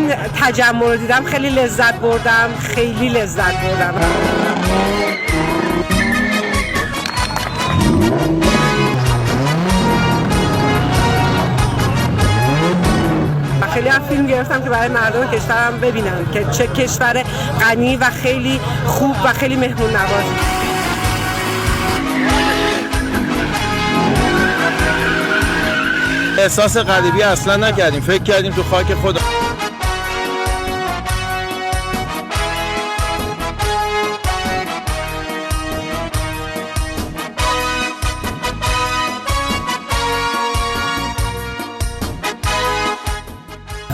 این تجمع رو دیدم خیلی لذت بردم، خیلی لذت بردم. خیلی هم فیلم گرفتم که برای مردم کشورم ببینم که چه کشور غنی و خیلی خوب و خیلی مهمون نوازی. احساس غریبی اصلا نکردیم، فکر کردیم تو خاک خود.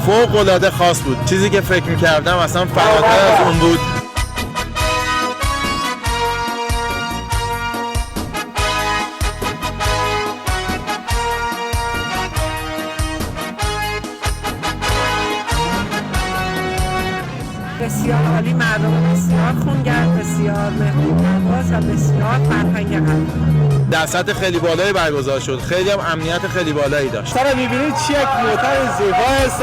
فوق العاده خاص بود. چیزی که فکر می‌کردم اصلا فراتر از اون بود. بسیار عالی، مردم بسیار خونگرم، بسیار مهمون‌نواز و بسیار فرهنگ غنی. در سطح خیلی بالایی برگزار شد. خیلی هم امنیت خیلی بالایی داشت. سر می‌بینید چه یک موتر زیبا هست.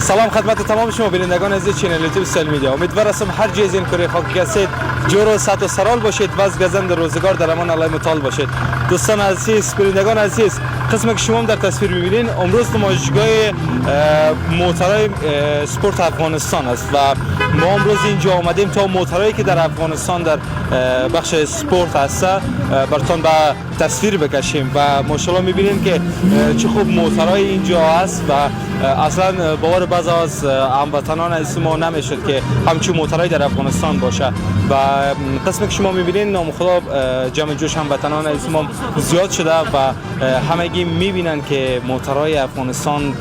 سلام خدمت تمام شما بینندگان عزیز چینل یوتیوب سل میدیا. امیدوار هستم هر جای این کره خاکی هستید جور و صحت و سرال باشید و از گزند روزگار در امان الله متعال باشید. دوستان عزیز، بینندگان عزیز، قسمی که شما در تصویر میبینین امروز نمایشگاه موترهای سپورت افغانستان است و ما امروز اینجا آمدیم تا موترهایی که در افغانستان در بخش سپورت هست براتون به تصویر بکشیم و ماشاءالله میبینیم که چه خوب موترهای اینجا هست و اصلا باور بعضی از هموطنان از ما نمیشد که همچین موترهایی در افغانستان باشه و قسمی که شما میبینین نام خدا جمع جوش هموطنان از ما زیاد شده و همگی میبینن که موترهای افغانستان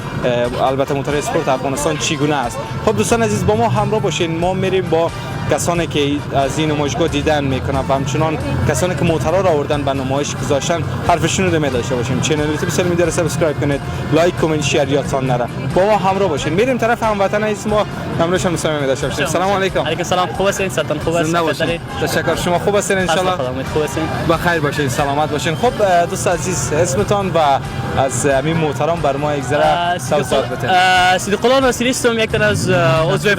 البته موترهای سپورت افغانستان چگونه است. خب دوستان عزیز با ما همراه باشین، ما میریم با کسانی که از این نمایشگاه دیدن میکنن و همچنان کسانی که موترها را آوردن به نمایش گذاشتن حرفشون رو داشته باشیم. چینل یوتیوب سل میدیا رو سابسکرایب کنید، لایک کامنت شیر یادتان نره. با ما همراه باشین. میریم طرف هموطن از ما همراهش هم مسلمان داشته باشیم. سلام علیکم. علیکم سلام. خوب هستین؟ سلام. خوب هستین؟ تشکر. شما خوب هستین ان شاء الله؟ خوب هستین؟ بخیر باشین، سلامت باشین. خب دوست عزیز اسمتون و از همین محترم بر ما یک ذره توضیح بدید. صدیق الله ناصری هستم، یک تن از عضو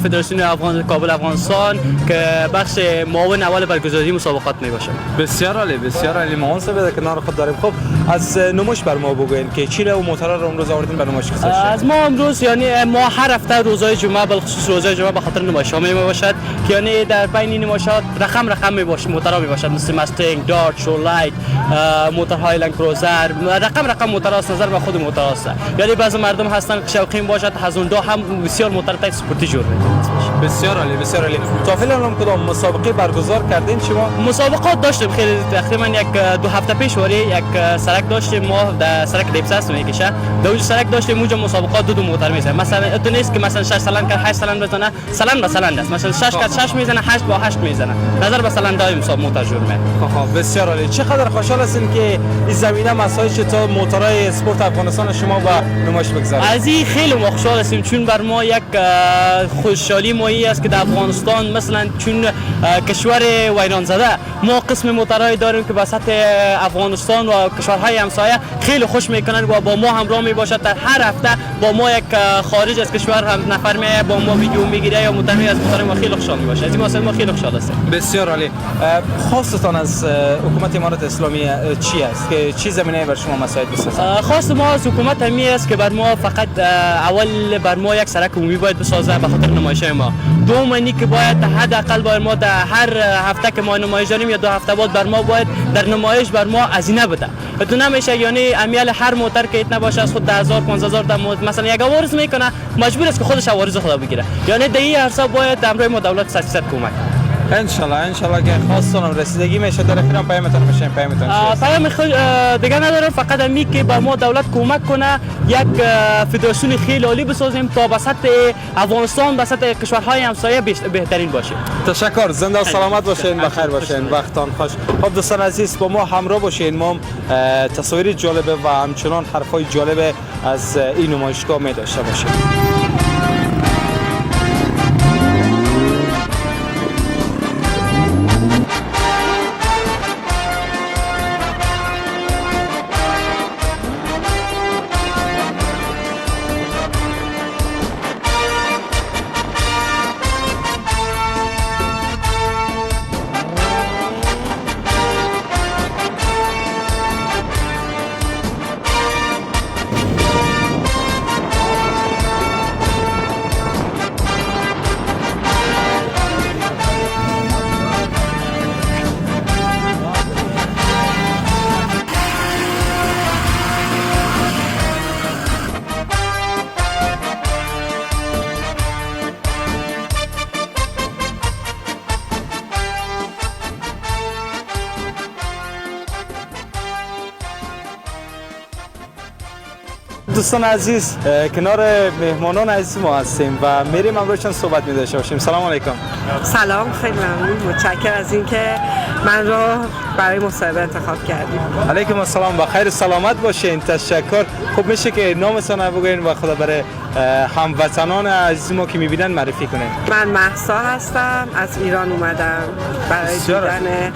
فدراسیون افغان کابل افغانستان که بخش معاون اول برگزاری مسابقات می باشم. بسیار عالی، بسیار عالی. ما اون سبب کنار خود داریم. خب از نمایش بر ما بگوین که چی و موتورا رو امروز آوردین به نمایش گذاشتین؟ از ما امروز یعنی ما هر هفته روزهای جمعه بالخصوص روزهای جمعه به خاطر نمایش‌ها می باشد که یعنی در بین نمایشات رقم می باشه، موتورا می باشد مثل مستنگ، دارت، شورلایت، موتور هایلند کروزر، رقم موتور است. نظر به خود موتور است. یعنی بعضی مردم هستن که شوقین باشد از اون دو هم بسیار موتور تاکسی سپورتی جور می‌کنند. بسیار عالی بسیار عالی. تا فعلا کدام مسابقه برگزار کردین شما؟ مسابقات داشتیم خیلی، تقریبا یک دو هفته پیش یک سرک داشتیم ما در سرک دیپساس میکشه. در اونجا سرک داشتیم، اونجا مسابقات دو موتور میزنه. مثلا تو نیست که مثلا 6 سالن کرد 8 سالن بزنه، سالن به سالن است. مثلا 6 کرد 6 میزنه، 8 با 8 میزنه. نظر به سالن دایم مسابقه موتور جور میاد. خب بسیار عالی. چقدر خوشحال هستین که این زمینه مسائل چطور موتورهای اسپورت افغانستان شما با نمایش بگذارید؟ از این خیلی خوشحال هستیم، چون بر ما یک خوشحالی مایی است که در افغانستان مثلا چون کشور ویران زده ما قسم موتورهای داریم که به سطح افغانستان و کشورهای همسایه خیلی خوش میکنن و با ما همراه میباشد. در هر هفته با ما یک خارج از کشور هم نفر می با ما ویدیو میگیره یا متنوع از موتور ما خیلی خوشحال میباشه. از این مسئله ما خیلی خوشحال هستیم. بسیار عالی. خواستتان از حکومت امارات اسلامی چی است که چی زمینه بر شما مساعد بسازد؟ خواست ما از حکومت همی است که بر ما فقط اول بر ما یک سرک عمومی باید بسازه به خاطر نمایش ما. دوم اینی که باید حداقل بر ما در هر هفته که ما نمایش داریم یا 2 هفته بعد بر ما باید در نمایش بر ما هزینه بده. تو نمیشه یعنی امیال هر موتور که ایت نباشه از خود 10000 15000 مثلا یک عوارض میکنه مجبور است که خودش عوارض خود بگیره. یعنی در این عرصه باید امروز ما دولت 100% کمک. انشالله که خواستانم رسیدگی میشه در اخیرم پیامتون بشین. پیام دیگه ندارم، فقط امی که با ما دولت کمک کنه یک فدراسیون خیلی عالی بسازیم تا به سطح افغانستان به سطح کشورهای همسایه بهترین باشه. تشکر، زنده و سلامت باشین، بخیر باشین، وقتان خوش. خب دوستان عزیز با ما همراه باشین، ما تصاویر جالبه و همچنان حرفای جالبه از این نمایشگاه می داشته باشیم. دوستان عزیز کنار مهمانان عزیز ما هستیم و میریم امروزشان صحبت می داشته باشیم. سلام علیکم. سلام، خیلی ممنون، متشکرم از اینکه من رو برای مصاحبه انتخاب کردیم. علیکم السلام، بخیر و سلامت باشین. تشکر. خب میشه که نامتون رو بگین و خدا برای هموطنان عزیز ما که میبینن معرفی کنین. من مهسا هستم، از ایران اومدم برای دیدن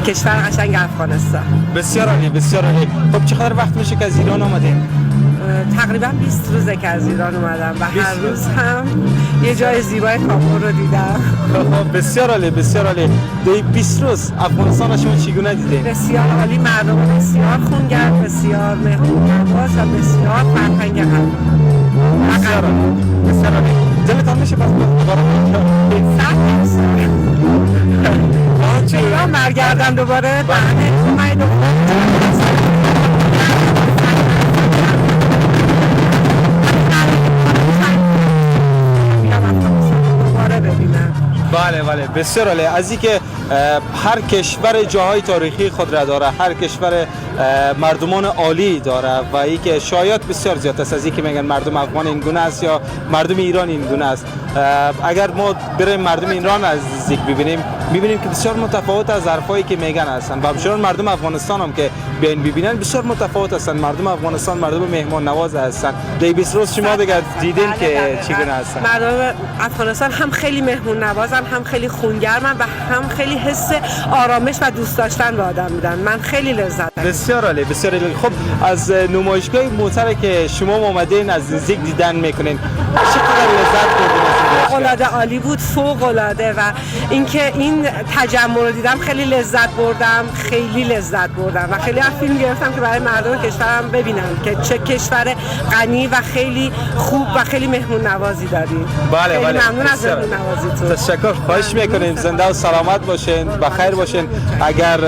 کشور قشنگ افغانستان. بسیار عالی بسیار عالی. خب چقدر وقت میشه که از ایران آمدین؟ تقریبا 20 روزه که از ایران اومدم و هر روز هم یه جای زیبای کابل رو دیدم. بسیار عالی بسیار عالی. در 20 روز افغانستان شما چگونه دیدین؟ بسیار عالی، مردم بسیار خونگرم، بسیار مهمان‌نواز و بسیار فرهنگ هم. بسیار عالی بسیار عالی. دلتان میشه پس دوباره چه ایران برگردم دوباره؟ بله بسیار عالی. از اینکه هر کشور جاهای تاریخی خود را داره، هر کشور مردمان عالی داره و اینکه شایعات بسیار زیاد است از اینکه میگن مردم افغان این گونه است یا مردم ایران این گونه است. اگر ما بریم مردم ایران از نزدیک میبینیم که بسیار متفاوت از حرفایی که میگن هستن و همچنین مردم افغانستان هم که بیاین ببینن بسیار متفاوت هستن. مردم افغانستان مردم مهمان نواز هستن. در 20 روز شما دیدین که چگونه هستن؟ مردم افغانستان هم خیلی مهمون نوازن، هم خیلی خونگرمن و هم خیلی حس آرامش و دوست داشتن به آدم میدن. من خیلی لذت بردم. بسیار عالی بسیار عالی. خب از نمایشگاه موتور که شما اومدین از نزدیک دیدن میکنین چقدر لذت بردین؟ فوق‌العاده عالی بود، فوق‌العاده. و اینکه این تجمع رو دیدم خیلی لذت بردم، خیلی لذت بردم و خیلی از فیلم گرفتم که برای مردم کشورم ببینن که چه کشور غنی و خیلی خوب و خیلی مهمون نوازی داریم. بله ممنون از مهمون نوازیتون. تشکر. خواهش میکنیم زنده و سلامت باشین، بخیر باشین. اگر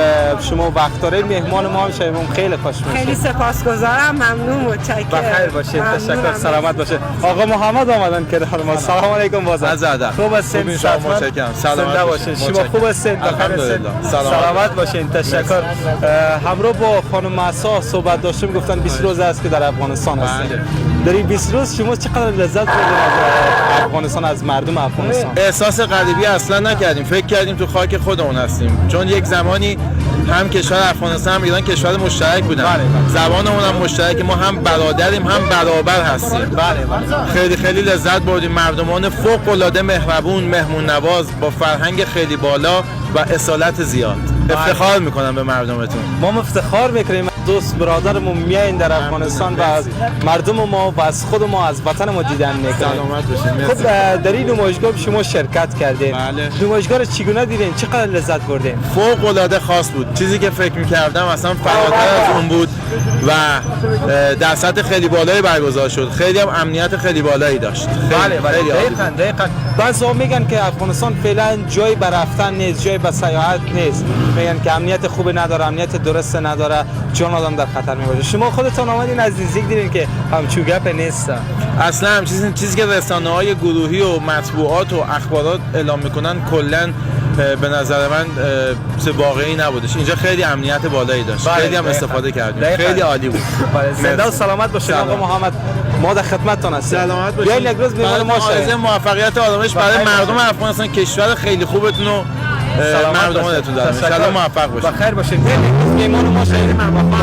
شما وقت دارید مهمان ما میشیم خیلی خوش میشیم. خیلی سپاسگزارم، ممنون، متشکرم. بخیر باشین. تشکر، سلامت باشین. آقا محمد آمدن که ما. سلام علیکم. بازم از ادب. خوب هستین؟ خوبین شما؟ متشکرم. سلامت زنده باشین. باشین. شما خوب هستین؟ بخیر هستین؟ الحمدلله. سلامت باشین. تشکر. همراه با خانم معصا صحبت داشتیم، گفتن 20 روز است که در افغانستان هستین. در این 20 روز شما چقدر لذت بردین از افغانستان، از مردم افغانستان؟ احساس غریبی اصلا نکردیم، فکر کردیم تو خاک خودمون هستیم، چون یک زمانی هم کشور افغانستان هم ایران کشور مشترک بودن. زبانمون هم مشترک، ما هم برادریم هم برابر هستیم. خیلی خیلی لذت بردیم. مردمان فوق العاده مهربون، مهمون نواز، با فرهنگ خیلی بالا و اصالت زیاد. افتخار میکنم به مردمتون. ما افتخار میکنیم دوست برادرمون میاین در افغانستان و از مردم ما و از خود ما، از وطن ما دیدن میکنیم. سلامت باشین. خب در این نمایشگاه شما شرکت کردین. بله. نمایشگاه رو چگونه دیدین؟ چقدر لذت بردین؟ فوق العاده خاص بود. چیزی که فکر می‌کردم اصلا فراتر از اون بود و در سطح خیلی بالایی برگزار شد. خیلی هم امنیت خیلی بالایی داشت. خیلی دقیقاً. بعضا میگن که افغانستان فعلا جای بر رفتن نیست، جای به سیاحت نیست. میگن که امنیت خوب نداره، امنیت درست نداره، جان آدم در خطر میباشه. شما خودتون آمدین از نزدیک دیدین که همچون گپ نیست. اصلا هم چیزی که رسانه‌های گروهی و مطبوعات و اخبارات اعلام میکنن کلا به نظر من واقعی نبودش. اینجا خیلی امنیت بالایی داشت. خیلی هم استفاده کردیم. خیلی عالی بود. زنده و سلامت باشید آقا محمد. ما در خدمتتون هستیم. سلامت باشید. بیاین یک روز میهمان ما شید. موفقیت و آرامش برای مردم افغانستان، کشور خیلی خوبتون و مردمانتون دارم. ان شاءالله موفق باشید. بخیر باشید. میهمان ما شید.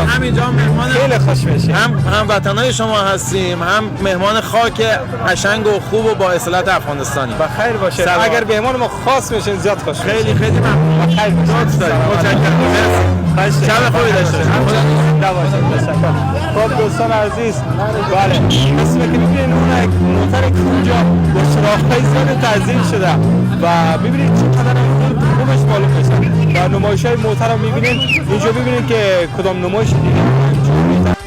همینجا مهمان خیلی خوش میشیم. هم وطنای شما هستیم، هم مهمان خاک قشنگ و خوب و با اصالت افغانستانی. بخیر باشید. اگر مهمان ما خاص میشین زیاد خوش میشیم. خیلی ممنون. بخیر باشید. متشکرم. شب خوبی داشته باشید. خب دوستان عزیز، بله مثل که میبینید اون موتر اونجا با چراغ‌های زیاد تزیین شده و ببینید چقدر خوبش معلوم میشه. و نمایش‌های موتر رو میبینید اینجا، ببینید که کدام نمایش دیدید.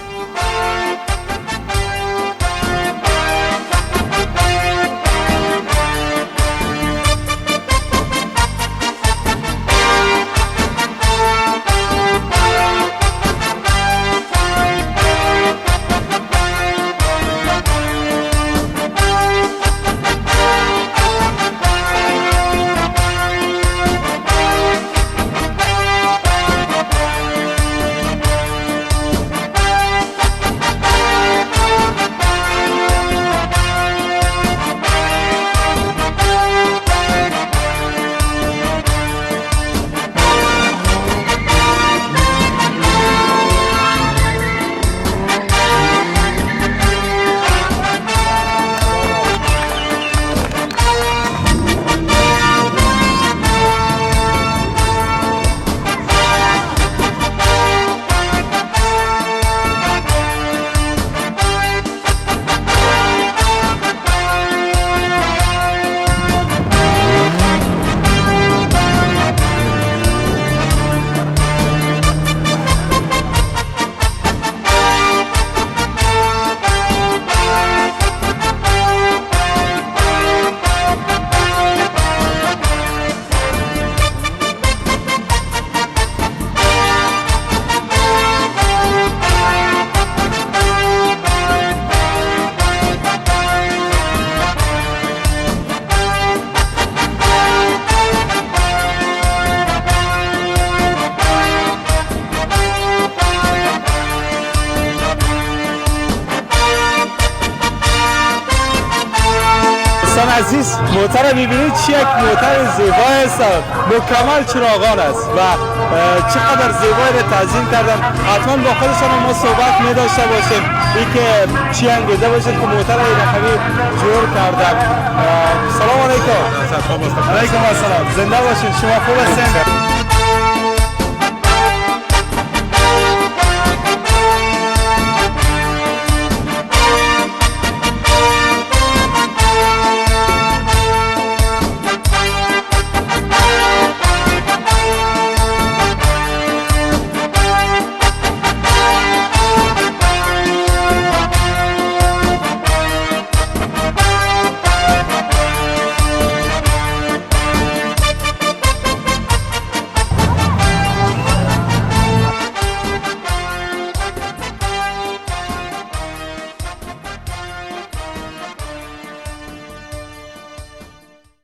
عزیز موتر رو میبینید چه یک موتر زیبای است، مکمل چراغان است و چقدر زیبایی رو تزیین کردن. حتما با خودشان ما صحبت می داشته باشیم این که چی انگیزه باشید که موتر این رقمی جور کردن. سلام علیکم. علیکم السلام. زنده باشین. شما خوب هستین؟